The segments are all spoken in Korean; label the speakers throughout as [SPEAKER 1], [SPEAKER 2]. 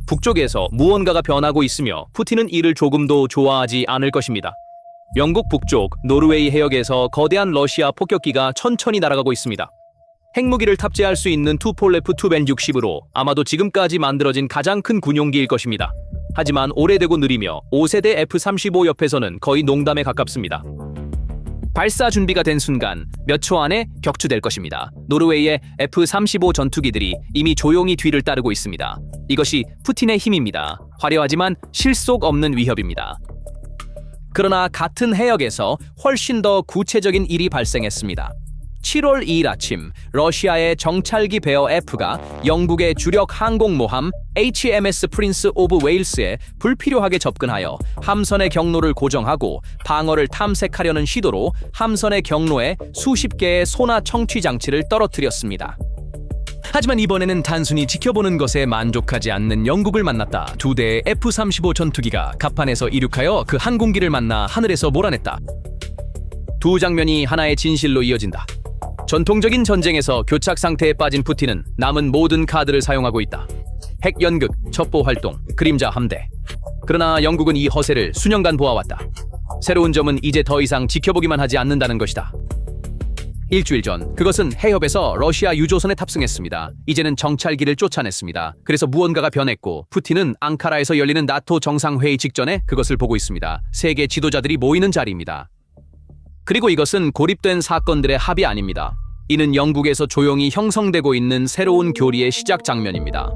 [SPEAKER 1] 북쪽에서 무언가가 변하고 있으며 푸틴은 이를 조금도 좋아하지 않을 것입니다. 영국 북쪽 노르웨이 해역에서 거대한 러시아 폭격기가 천천히 날아가고 있습니다. 핵무기를 탑재할 수 있는 투폴레프 투벤 60으로 아마도 지금까지 만들어진 가장 큰 군용기일 것입니다. 하지만 오래되고 느리며 5세대 F-35 옆에서는 거의 농담에 가깝습니다. 발사 준비가 된 순간 몇 초 안에 격추될 것입니다. 노르웨이의 F-35 전투기들이 이미 조용히 뒤를 따르고 있습니다. 이것이 푸틴의 힘입니다. 화려하지만 실속 없는 위협입니다. 그러나 같은 해역에서 훨씬 더 구체적인 일이 발생했습니다. 7월 2일 아침 러시아의 정찰기 베어 F가 영국의 주력 항공모함 HMS 프린스 오브 웨일스에 불필요하게 접근하여 함선의 경로를 고정하고 방어를 탐색하려는 시도로 함선의 경로에 수십 개의 소나 청취 장치를 떨어뜨렸습니다. 하지만 이번에는 단순히 지켜보는 것에 만족하지 않는 영국을 만났다. 두 대의 F-35 전투기가 갑판에서 이륙하여 그 항공기를 만나 하늘에서 몰아냈다. 두 장면이 하나의 진실로 이어진다. 전통적인 전쟁에서 교착 상태에 빠진 푸틴은 남은 모든 카드를 사용하고 있다. 핵 연극, 첩보 활동, 그림자 함대. 그러나 영국은 이 허세를 수년간 보아왔다. 새로운 점은 이제 더 이상 지켜보기만 하지 않는다는 것이다. 일주일 전 그것은 해협에서 러시아 유조선에 탑승했습니다. 이제는 정찰기를 쫓아냈습니다. 그래서 무언가가 변했고 푸틴은 앙카라에서 열리는 나토 정상회의 직전에 그것을 보고 있습니다. 세계 지도자들이 모이는 자리입니다. 그리고 이것은 고립된 사건들의 합이 아닙니다. 이는 영국에서 조용히 형성되고 있는 새로운 교리의 시작 장면입니다.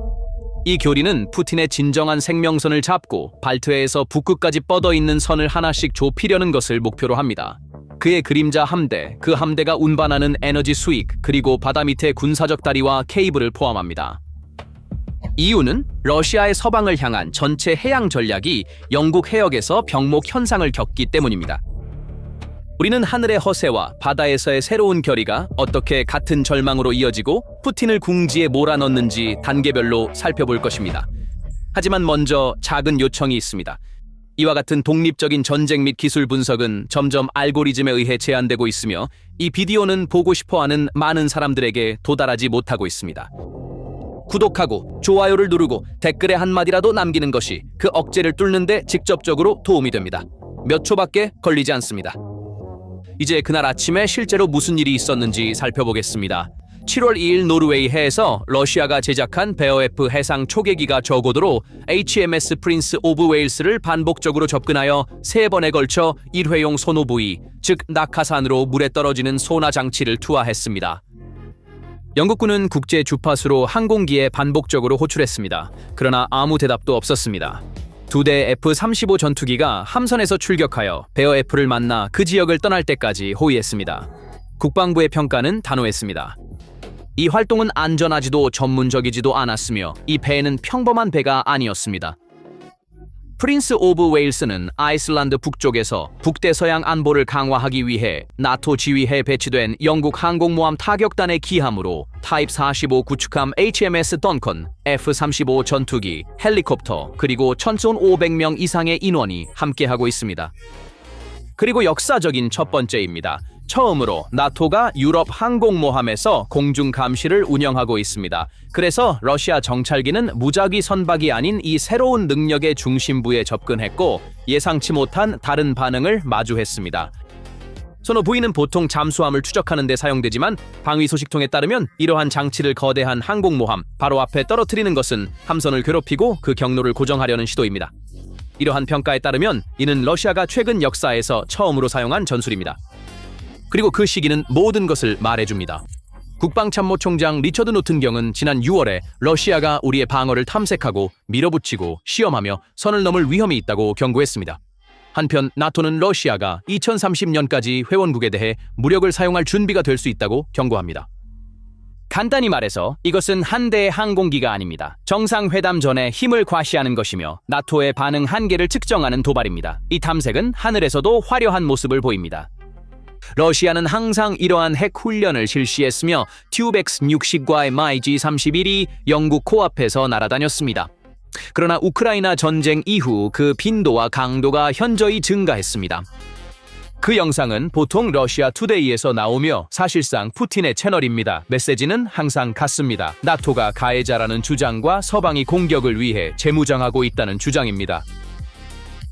[SPEAKER 1] 이 교리는 푸틴의 진정한 생명선을 잡고 발트해에서 북극까지 뻗어있는 선을 하나씩 좁히려는 것을 목표로 합니다. 그의 그림자 함대, 그 함대가 운반하는 에너지 수익, 그리고 바다 밑의 군사적 다리와 케이블을 포함합니다. 이유는 러시아의 서방을 향한 전체 해양 전략이 영국 해역에서 병목 현상을 겪기 때문입니다. 우리는 하늘의 허세와 바다에서의 새로운 결의가 어떻게 같은 절망으로 이어지고 푸틴을 궁지에 몰아넣는지 단계별로 살펴볼 것입니다. 하지만 먼저 작은 요청이 있습니다. 이와 같은 독립적인 전쟁 및 기술 분석은 점점 알고리즘에 의해 제한되고 있으며 이 비디오는 보고 싶어하는 많은 사람들에게 도달하지 못하고 있습니다. 구독하고 좋아요를 누르고 댓글에 한마디라도 남기는 것이 그 억제를 뚫는 데 직접적으로 도움이 됩니다. 몇 초밖에 걸리지 않습니다. 이제 그날 아침에 실제로 무슨 일이 있었는지 살펴보겠습니다. 7월 2일 노르웨이 해에서 러시아가 제작한 베어 F 해상 초계기가 저고도로 HMS 프린스 오브 웨일스를 반복적으로 접근하여 3번에 걸쳐 일회용 소노 부위, 즉 낙하산으로 물에 떨어지는 소나 장치를 투하했습니다. 영국군은 국제 주파수로 항공기에 반복적으로 호출했습니다. 그러나 아무 대답도 없었습니다. 두 대 F-35 전투기가 함선에서 출격하여 베어 F를 만나 그 지역을 떠날 때까지 호위했습니다. 국방부의 평가는 단호했습니다. 이 활동은 안전하지도 전문적이지도 않았으며 이 배는 평범한 배가 아니었습니다. 프린스 오브 웨일스는 아이슬란드 북쪽에서 북대서양 안보를 강화하기 위해 나토 지휘해에 배치된 영국 항공모함 타격단의 기함으로 타입 45 구축함 HMS 던컨, F-35 전투기, 헬리콥터, 그리고 천son 500명 이상의 인원이 함께하고 있습니다. 그리고 역사적인 첫 번째입니다. 처음으로 나토가 유럽 항공모함에서 공중 감시를 운영하고 있습니다. 그래서 러시아 정찰기는 무작위 선박이 아닌 이 새로운 능력의 중심부에 접근했고 예상치 못한 다른 반응을 마주했습니다. 소노 부위는 보통 잠수함을 추적하는 데 사용되지만 방위 소식통에 따르면 이러한 장치를 거대한 항공모함 바로 앞에 떨어뜨리는 것은 함선을 괴롭히고 그 경로를 고정하려는 시도입니다. 이러한 평가에 따르면 이는 러시아가 최근 역사에서 처음으로 사용한 전술입니다. 그리고 그 시기는 모든 것을 말해줍니다. 국방참모총장 리처드 노튼경은 지난 6월에 러시아가 우리의 방어를 탐색하고 밀어붙이고 시험하며 선을 넘을 위험이 있다고 경고했습니다. 한편 나토는 러시아가 2030년까지 회원국에 대해 무력을 사용할 준비가 될 수 있다고 경고합니다. 간단히 말해서 이것은 한 대의 항공기가 아닙니다. 정상회담 전에 힘을 과시하는 것이며 나토의 반응 한계를 측정하는 도발입니다. 이 탐색은 하늘에서도 화려한 모습을 보입니다. 러시아는 항상 이러한 핵 훈련을 실시했으며 튜백스 60과의 마이지 31이 영국 코앞에서 날아다녔습니다. 그러나 우크라이나 전쟁 이후 그 빈도와 강도가 현저히 증가했습니다. 그 영상은 보통 러시아 투데이에서 나오며 사실상 푸틴의 채널입니다. 메시지는 항상 같습니다. 나토가 가해자라는 주장과 서방이 공격을 위해 재무장하고 있다는 주장입니다.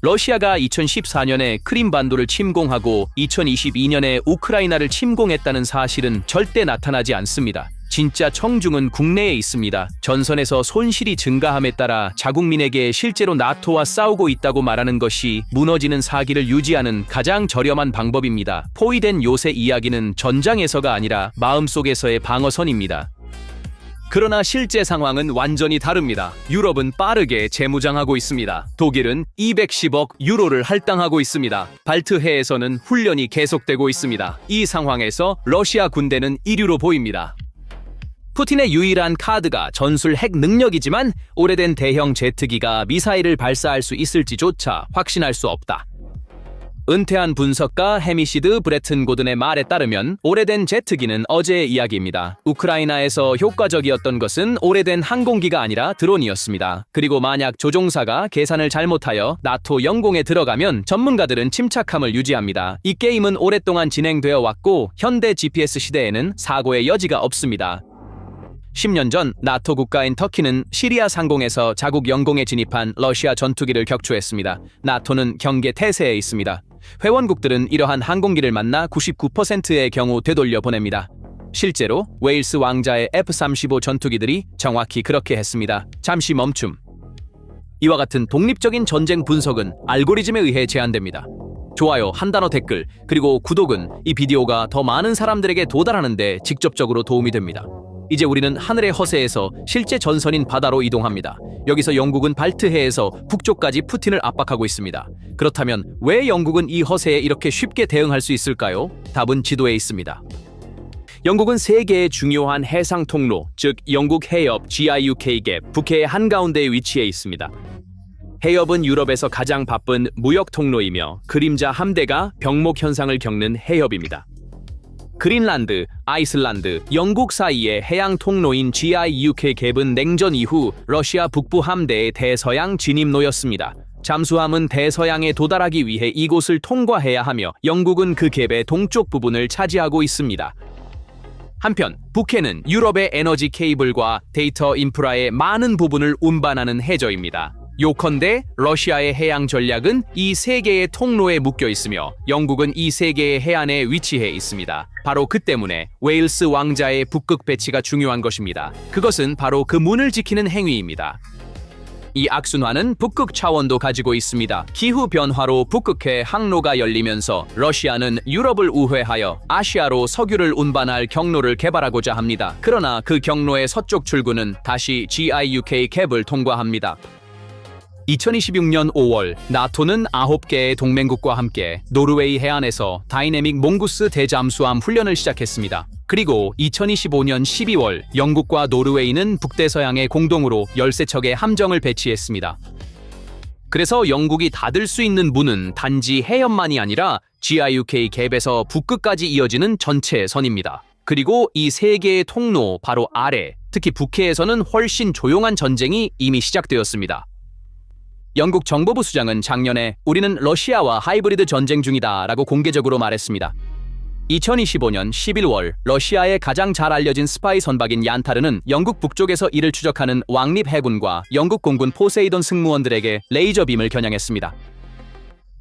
[SPEAKER 1] 러시아가 2014년에 크림반도를 침공하고 2022년에 우크라이나를 침공했다는 사실은 절대 나타나지 않습니다. 진짜 청중은 국내에 있습니다. 전선에서 손실이 증가함에 따라 자국민에게 실제로 나토와 싸우고 있다고 말하는 것이 무너지는 사기를 유지하는 가장 저렴한 방법입니다. 포위된 요새 이야기는 전장에서가 아니라 마음속에서의 방어선입니다. 그러나 실제 상황은 완전히 다릅니다. 유럽은 빠르게 재무장하고 있습니다. 독일은 210억 유로를 할당하고 있습니다. 발트해에서는 훈련이 계속되고 있습니다. 이 상황에서 러시아 군대는 이류로 보입니다. 푸틴의 유일한 카드가 전술 핵 능력이지만 오래된 대형 제트기가 미사일을 발사할 수 있을지조차 확신할 수 없다. 은퇴한 분석가 헤미시드 브레튼 고든의 말에 따르면 오래된 제트기는 어제의 이야기입니다. 우크라이나에서 효과적이었던 것은 오래된 항공기가 아니라 드론이었습니다. 그리고 만약 조종사가 계산을 잘못하여 나토 영공에 들어가면 전문가들은 침착함을 유지합니다. 이 게임은 오랫동안 진행되어 왔고 현대 GPS 시대에는 사고의 여지가 없습니다. 10년 전 나토 국가인 터키는 시리아 상공에서 자국 영공에 진입한 러시아 전투기를 격추했습니다. 나토는 경계 태세에 있습니다. 회원국들은 이러한 항공기를 만나 99%의 경우 되돌려 보냅니다. 실제로 웨일스 왕자의 F-35 전투기들이 정확히 그렇게 했습니다. 잠시 멈춤. 이와 같은 독립적인 전쟁 분석은 알고리즘에 의해 제한됩니다. 좋아요, 한 단어 댓글, 그리고 구독은 이 비디오가 더 많은 사람들에게 도달하는 데 직접적으로 도움이 됩니다. 이제 우리는 하늘의 허세에서 실제 전선인 바다로 이동합니다. 여기서 영국은 발트해에서 북쪽까지 푸틴을 압박하고 있습니다. 그렇다면 왜 영국은 이 허세에 이렇게 쉽게 대응할 수 있을까요? 답은 지도에 있습니다. 영국은 세계의 중요한 해상 통로, 즉 영국 해협 GIUK 갭, 북해의 한가운데에 위치해 있습니다. 해협은 유럽에서 가장 바쁜 무역 통로이며 그림자 함대가 병목 현상을 겪는 해협입니다. 그린란드, 아이슬란드, 영국 사이의 해양 통로인 GIUK 갭은 냉전 이후 러시아 북부 함대의 대서양 진입로였습니다. 잠수함은 대서양에 도달하기 위해 이곳을 통과해야 하며 영국은 그 갭의 동쪽 부분을 차지하고 있습니다. 한편 북해는 유럽의 에너지 케이블과 데이터 인프라의 많은 부분을 운반하는 해저입니다. 요컨대 러시아의 해양 전략은 이 세 개의 통로에 묶여 있으며 영국은 이 세 개의 해안에 위치해 있습니다. 바로 그 때문에 웨일스 왕자의 북극 배치가 중요한 것입니다. 그것은 바로 그 문을 지키는 행위입니다. 이 악순환은 북극 차원도 가지고 있습니다. 기후 변화로 북극해 항로가 열리면서 러시아는 유럽을 우회하여 아시아로 석유를 운반할 경로를 개발하고자 합니다. 그러나 그 경로의 서쪽 출구는 다시 GIUK 갭을 통과합니다. 2026년 5월 나토는 9개의 동맹국과 함께 노르웨이 해안에서 다이내믹 몽구스 대잠수함 훈련을 시작했습니다. 그리고 2025년 12월 영국과 노르웨이는 북대서양에 공동으로 13척의 함정을 배치했습니다. 그래서 영국이 닫을 수 있는 문은 단지 해협만이 아니라 GIUK 갭에서 북극까지 이어지는 전체 선입니다. 그리고 이 세 개의 통로 바로 아래, 특히 북해에서는 훨씬 조용한 전쟁이 이미 시작되었습니다. 영국 정보부 수장은 작년에 우리는 러시아와 하이브리드 전쟁 중이다 라고 공개적으로 말했습니다. 2025년 11월 러시아의 가장 잘 알려진 스파이 선박인 얀타르는 영국 북쪽에서 이를 추적하는 왕립 해군과 영국 공군 포세이돈 승무원들에게 레이저 빔을 겨냥했습니다.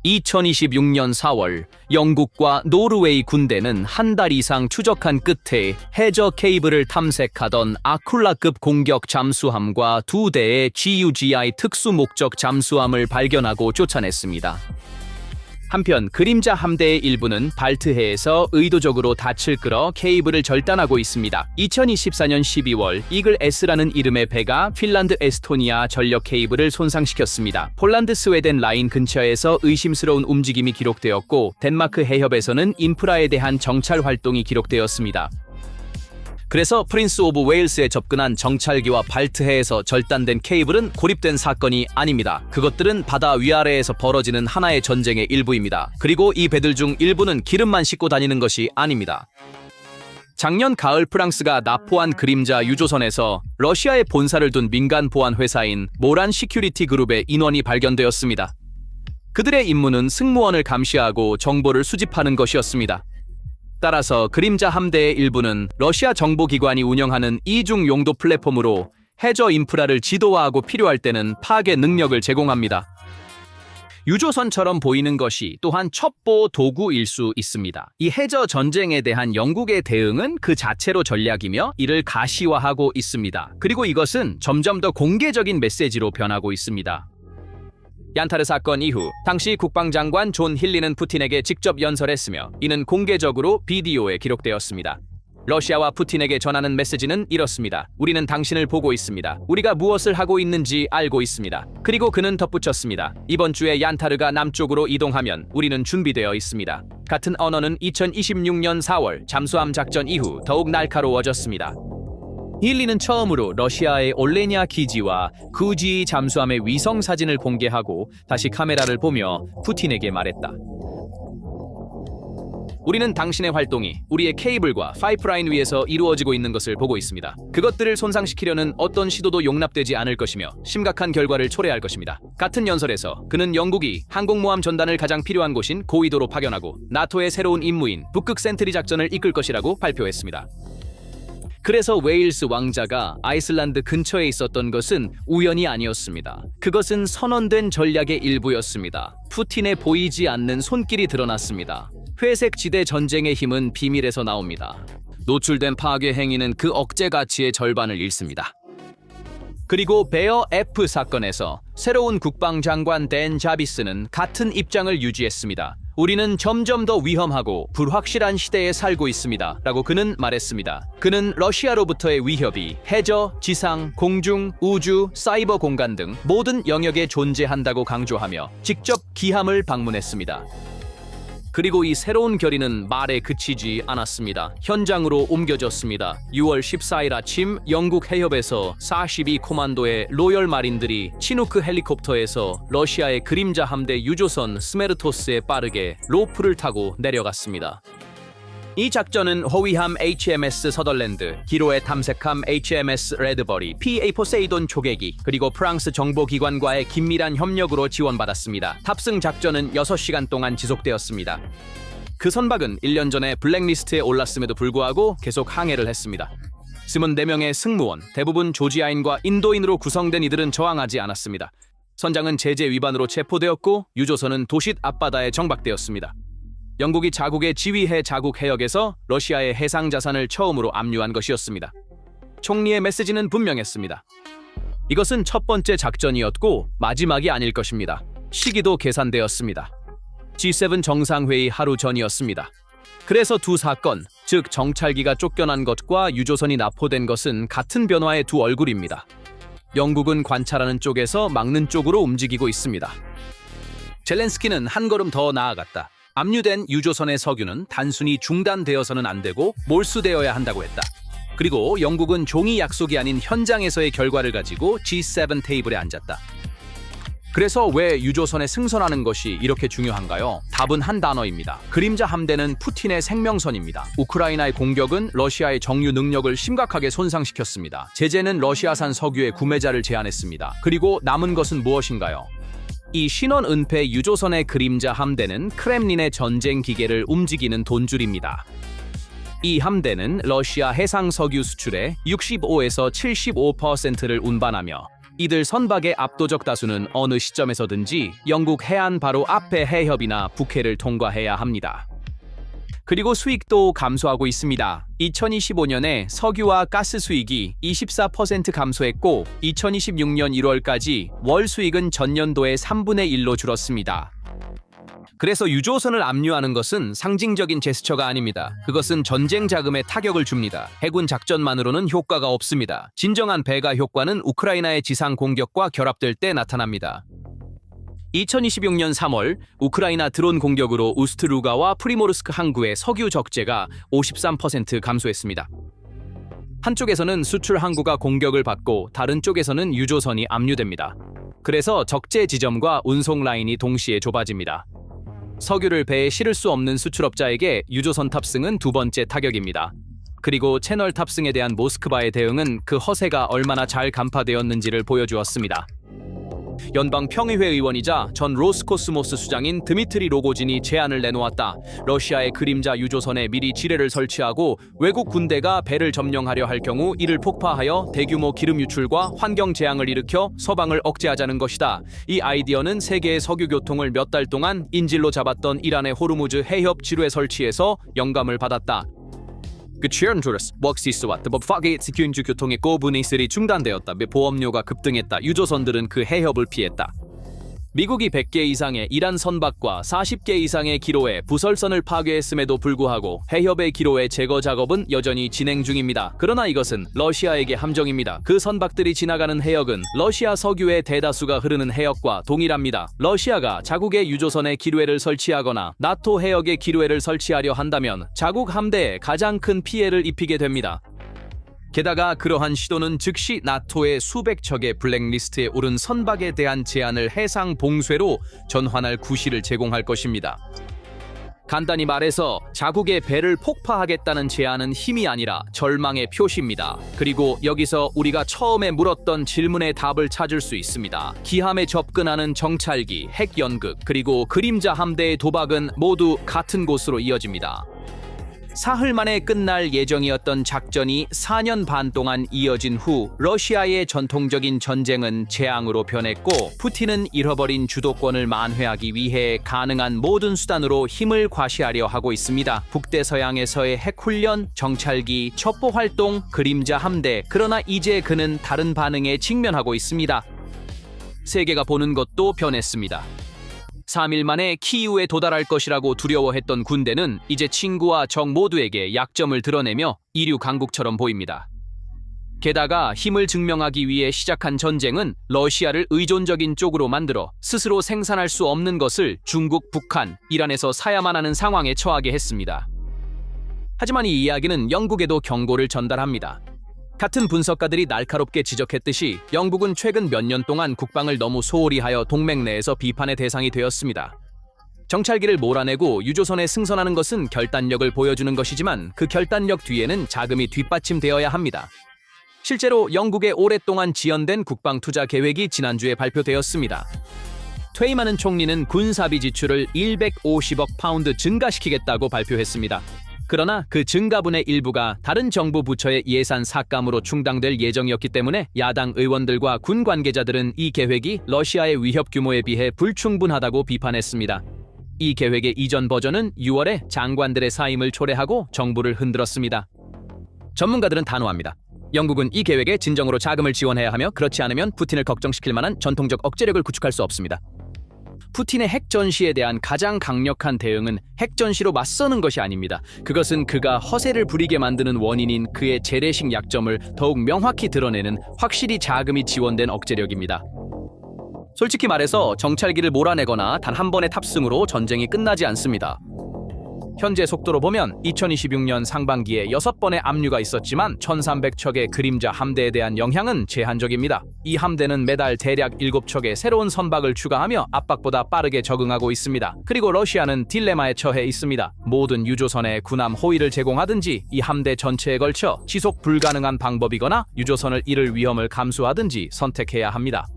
[SPEAKER 1] 2026년 4월 영국과 노르웨이 군대는 한 달 이상 추적한 끝에 해저 케이블을 탐색하던 아쿨라급 공격 잠수함과 2대의 GUGI 특수 목적 잠수함을 발견하고 쫓아냈습니다. 한편 그림자 함대의 일부는 발트해에서 의도적으로 닻을 끌어 케이블을 절단하고 있습니다. 2024년 12월 이글 S라는 이름의 배가 핀란드 에스토니아 전력 케이블을 손상시켰습니다. 폴란드 스웨덴 라인 근처에서 의심스러운 움직임이 기록되었고 덴마크 해협에서는 인프라에 대한 정찰 활동이 기록되었습니다. 그래서 프린스 오브 웨일스에 접근한 정찰기와 발트해에서 절단된 케이블은 고립된 사건이 아닙니다. 그것들은 바다 위아래에서 벌어지는 하나의 전쟁의 일부입니다. 그리고 이 배들 중 일부는 기름만 싣고 다니는 것이 아닙니다. 작년 가을 프랑스가 납포한 그림자 유조선에서 러시아에 본사를 둔 민간 보안 회사인 모란 시큐리티 그룹의 인원이 발견되었습니다. 그들의 임무는 승무원을 감시하고 정보를 수집하는 것이었습니다. 따라서 그림자 함대의 일부는 러시아 정보기관이 운영하는 이중 용도 플랫폼으로 해저 인프라를 지도화하고 필요할 때는 파괴 능력을 제공합니다. 유조선처럼 보이는 것이 또한 첩보 도구일 수 있습니다. 이 해저 전쟁에 대한 영국의 대응은 그 자체로 전략이며 이를 가시화하고 있습니다. 그리고 이것은 점점 더 공개적인 메시지로 변하고 있습니다. 얀타르 사건 이후 당시 국방장관 존 힐리는 푸틴에게 직접 연설했으며 이는 공개적으로 비디오에 기록되었습니다. 러시아와 푸틴에게 전하는 메시지는 이렇습니다. 우리는 당신을 보고 있습니다. 우리가 무엇을 하고 있는지 알고 있습니다. 그리고 그는 덧붙였습니다. 이번 주에 얀타르가 남쪽으로 이동하면 우리는 준비되어 있습니다. 같은 언어는 2026년 4월 잠수함 작전 이후 더욱 날카로워졌습니다. 힐리는 처음으로 러시아의 올레냐 기지와 구지 잠수함의 위성 사진을 공개하고 다시 카메라를 보며 푸틴에게 말했다. 우리는 당신의 활동이 우리의 케이블과 파이프라인 위에서 이루어지고 있는 것을 보고 있습니다. 그것들을 손상시키려는 어떤 시도도 용납되지 않을 것이며 심각한 결과를 초래할 것입니다. 같은 연설에서 그는 영국이 항공모함 전단을 가장 필요한 곳인 고위도로 파견하고 나토의 새로운 임무인 북극 센트리 작전을 이끌 것이라고 발표했습니다. 그래서 웨일스 왕자가 아이슬란드 근처에 있었던 것은 우연이 아니었습니다. 그것은 선언된 전략의 일부였습니다. 푸틴의 보이지 않는 손길이 드러났습니다. 회색 지대 전쟁의 힘은 비밀에서 나옵니다. 노출된 파괴 행위는 그 억제 가치의 절반을 잃습니다. 그리고 베어 F 사건에서 새로운 국방장관 댄 자비스는 같은 입장을 유지했습니다. 우리는 점점 더 위험하고 불확실한 시대에 살고 있습니다. 라고 그는 말했습니다. 그는 러시아로부터의 위협이 해저, 지상, 공중, 우주, 사이버 공간 등 모든 영역에 존재한다고 강조하며 직접 기함을 방문했습니다. 그리고 이 새로운 결의는 말에 그치지 않았습니다. 현장으로 옮겨졌습니다. 6월 14일 아침 영국 해협에서 42 코만도의 로열 마린들이 치누크 헬리콥터에서 러시아의 그림자 함대 유조선 스메르토스에 빠르게 로프를 타고 내려갔습니다. 이 작전은 호위함 HMS 서덜랜드, 기로의 탐색함 HMS 레드버리, PA 포세이돈 초계기, 그리고 프랑스 정보기관과의 긴밀한 협력으로 지원받았습니다. 탑승 작전은 6시간 동안 지속되었습니다. 그 선박은 1년 전에 블랙리스트에 올랐음에도 불구하고 계속 항해를 했습니다. 24명의 승무원, 대부분 조지아인과 인도인으로 구성된 이들은 저항하지 않았습니다. 선장은 제재 위반으로 체포되었고 유조선은 도시 앞바다에 정박되었습니다. 영국이 자국의 지휘해 자국 해역에서 러시아의 해상 자산을 처음으로 압류한 것이었습니다. 총리의 메시지는 분명했습니다. 이것은 첫 번째 작전이었고 마지막이 아닐 것입니다. 시기도 계산되었습니다. G7 정상회의 하루 전이었습니다. 그래서 두 사건, 즉 정찰기가 쫓겨난 것과 유조선이 납포된 것은 같은 변화의 두 얼굴입니다. 영국은 관찰하는 쪽에서 막는 쪽으로 움직이고 있습니다. 젤렌스키는 한 걸음 더 나아갔다. 압류된 유조선의 석유는 단순히 중단되어서는 안 되고 몰수되어야 한다고 했다. 그리고 영국은 종이 약속이 아닌 현장에서의 결과를 가지고 G7 테이블에 앉았다. 그래서 왜 유조선에 승선하는 것이 이렇게 중요한가요? 답은 한 단어입니다. 그림자 함대는 푸틴의 생명선입니다. 우크라이나의 공격은 러시아의 정유 능력을 심각하게 손상시켰습니다. 제재는 러시아산 석유의 구매자를 제한했습니다. 그리고 남은 것은 무엇인가요? 이 신원 은폐 유조선의 그림자 함대는 크렘린의 전쟁 기계를 움직이는 돈줄입니다. 이 함대는 러시아 해상 석유 수출의 65에서 75%를 운반하며 이들 선박의 압도적 다수는 어느 시점에서든지 영국 해안 바로 앞의 해협이나 북해를 통과해야 합니다. 그리고 수익도 감소하고 있습니다. 2025년에 석유와 가스 수익이 24% 감소했고 2026년 1월까지 월 수익은 전년도의 3분의 1로 줄었습니다. 그래서 유조선을 압류하는 것은 상징적인 제스처가 아닙니다. 그것은 전쟁 자금에 타격을 줍니다. 해군 작전만으로는 효과가 없습니다. 진정한 배가 효과는 우크라이나의 지상 공격과 결합될 때 나타납니다. 2026년 3월 우크라이나 드론 공격으로 우스트루가와 프리모르스크 항구의 석유 적재가 53% 감소했습니다. 한쪽에서는 수출 항구가 공격을 받고 다른 쪽에서는 유조선이 압류됩니다. 그래서 적재 지점과 운송 라인이 동시에 좁아집니다. 석유를 배에 실을 수 없는 수출업자에게 유조선 탑승은 두 번째 타격입니다. 그리고 채널 탑승에 대한 모스크바의 대응은 그 허세가 얼마나 잘 간파되었는지를 보여주었습니다. 연방 평의회 의원이자 전 로스코스모스 수장인 드미트리 로고진이 제안을 내놓았다. 러시아의 그림자 유조선에 미리 지뢰를 설치하고 외국 군대가 배를 점령하려 할 경우 이를 폭파하여 대규모 기름 유출과 환경 재앙을 일으켜 서방을 억제하자는 것이다. 이 아이디어는 세계의 석유 교통을 몇 달 동안 인질로 잡았던 이란의 호르무즈 해협 지뢰 설치에서 영감을 받았다. 그치런 주르스 웍시스와 뜨법파게 지균주 교통의 고분이슬이 중단되었다. 보험료가 급등했다. 유조선들은 그 해협을 피했다. 미국이 100개 이상의 이란 선박과 40개 이상의 기로에 부설선을 파괴했음에도 불구하고 해협의 기로의 제거 작업은 여전히 진행 중입니다. 그러나 이것은 러시아에게 함정입니다. 그 선박들이 지나가는 해역은 러시아 석유의 대다수가 흐르는 해역과 동일합니다. 러시아가 자국의 유조선에 기뢰를 설치하거나 나토 해역에 기뢰를 설치하려 한다면 자국 함대에 가장 큰 피해를 입히게 됩니다. 게다가 그러한 시도는 즉시 나토의 수백 척의 블랙리스트에 오른 선박에 대한 제한을 해상 봉쇄로 전환할 구실을 제공할 것입니다. 간단히 말해서 자국의 배를 폭파하겠다는 제안은 힘이 아니라 절망의 표시입니다. 그리고 여기서 우리가 처음에 물었던 질문의 답을 찾을 수 있습니다. 기함에 접근하는 정찰기, 핵연극, 그리고 그림자 함대의 도박은 모두 같은 곳으로 이어집니다. 사흘 만에 끝날 예정이었던 작전이 4년 반 동안 이어진 후 러시아의 전통적인 전쟁은 재앙으로 변했고 푸틴은 잃어버린 주도권을 만회하기 위해 가능한 모든 수단으로 힘을 과시하려 하고 있습니다. 북대서양에서의 핵훈련, 정찰기, 첩보활동, 그림자 함대. 그러나 이제 그는 다른 반응에 직면하고 있습니다. 세계가 보는 것도 변했습니다. 3일 만에 키이우에 도달할 것이라고 두려워했던 군대는 이제 친구와 적 모두에게 약점을 드러내며 이류 강국처럼 보입니다. 게다가 힘을 증명하기 위해 시작한 전쟁은 러시아를 의존적인 쪽으로 만들어 스스로 생산할 수 없는 것을 중국, 북한, 이란에서 사야만 하는 상황에 처하게 했습니다. 하지만 이 이야기는 영국에도 경고를 전달합니다. 같은 분석가들이 날카롭게 지적했듯이 영국은 최근 몇 년 동안 국방을 너무 소홀히 하여 동맹 내에서 비판의 대상이 되었습니다. 정찰기를 몰아내고 유조선에 승선하는 것은 결단력을 보여주는 것이지만 그 결단력 뒤에는 자금이 뒷받침되어야 합니다. 실제로 영국의 오랫동안 지연된 국방 투자 계획이 지난주에 발표되었습니다. 퇴임하는 총리는 군사비 지출을 150억 파운드 증가시키겠다고 발표했습니다. 그러나 그 증가분의 일부가 다른 정부 부처의 예산 삭감으로 충당될 예정이었기 때문에 야당 의원들과 군 관계자들은 이 계획이 러시아의 위협 규모에 비해 불충분하다고 비판했습니다. 이 계획의 이전 버전은 6월에 장관들의 사임을 초래하고 정부를 흔들었습니다. 전문가들은 단호합니다. 영국은 이 계획에 진정으로 자금을 지원해야 하며 그렇지 않으면 푸틴을 걱정시킬 만한 전통적 억제력을 구축할 수 없습니다. 푸틴의 핵전시에 대한 가장 강력한 대응은 핵전시로 맞서는 것이 아닙니다. 그것은 그가 허세를 부리게 만드는 원인인 그의 재래식 약점을 더욱 명확히 드러내는 확실히 자금이 지원된 억제력입니다. 솔직히 말해서 정찰기를 몰아내거나 단 한 번의 탑승으로 전쟁이 끝나지 않습니다. 현재 속도로 보면 2026년 상반기에 6번의 압류가 있었지만 1300척의 그림자 함대에 대한 영향은 제한적입니다. 이 함대는 매달 대략 7척의 새로운 선박을 추가하며 압박보다 빠르게 적응하고 있습니다. 그리고 러시아는 딜레마에 처해 있습니다. 모든 유조선에 군함 호위를 제공하든지 이 함대 전체에 걸쳐 지속 불가능한 방법이거나 유조선을 잃을 위험을 감수하든지 선택해야 합니다.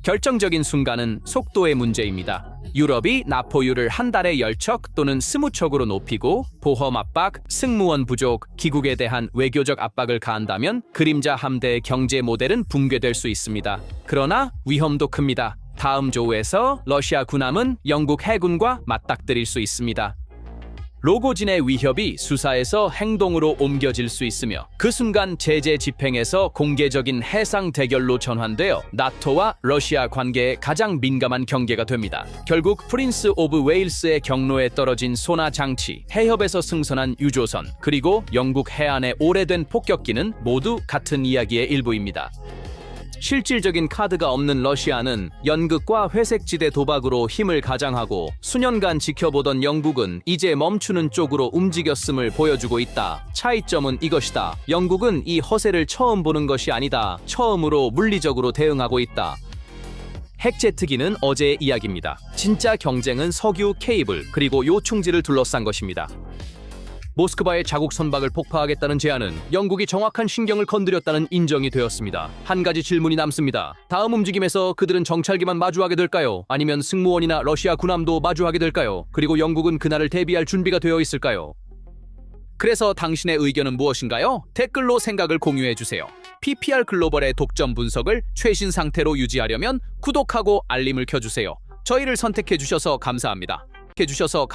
[SPEAKER 1] 결정적인 순간은 속도의 문제입니다. 유럽이 나포율을 한 달에 10척 또는 20척으로 높이고 보험 압박, 승무원 부족, 기국에 대한 외교적 압박을 가한다면 그림자 함대의 경제 모델은 붕괴될 수 있습니다. 그러나 위험도 큽니다. 다음 조우에서 러시아 군함은 영국 해군과 맞닥뜨릴 수 있습니다. 로고진의 위협이 수사에서 행동으로 옮겨질 수 있으며 그 순간 제재 집행에서 공개적인 해상 대결로 전환되어 나토와 러시아 관계에 가장 민감한 경계가 됩니다. 결국 프린스 오브 웨일스의 경로에 떨어진 소나 장치, 해협에서 승선한 유조선, 그리고 영국 해안의 오래된 폭격기는 모두 같은 이야기의 일부입니다. 실질적인 카드가 없는 러시아는 연극과 회색지대 도박으로 힘을 가장하고 수년간 지켜보던 영국은 이제 멈추는 쪽으로 움직였음을 보여주고 있다. 차이점은 이것이다. 영국은 이 허세를 처음 보는 것이 아니다. 처음으로 물리적으로 대응하고 있다. 핵제트기는 어제의 이야기입니다. 진짜 경쟁은 석유 케이블 그리고 요충지를 둘러싼 것입니다. 모스크바의 자국 선박을 폭파하겠다는 제안은 영국이 정확한 신경을 건드렸다는 인정이 되었습니다. 한 가지 질문이 남습니다. 다음 움직임에서 그들은 정찰기만 마주하게 될까요? 아니면 승무원이나 러시아 군함도 마주하게 될까요? 그리고 영국은 그날을 대비할 준비가 되어 있을까요? 그래서 당신의 의견은 무엇인가요? 댓글로 생각을 공유해주세요. PPR 글로벌의 독점 분석을 최신 상태로 유지하려면 구독하고 알림을 켜주세요. 저희를 선택해주셔서 감사합니다. 해주셔서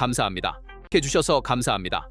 [SPEAKER 1] 감사합니다.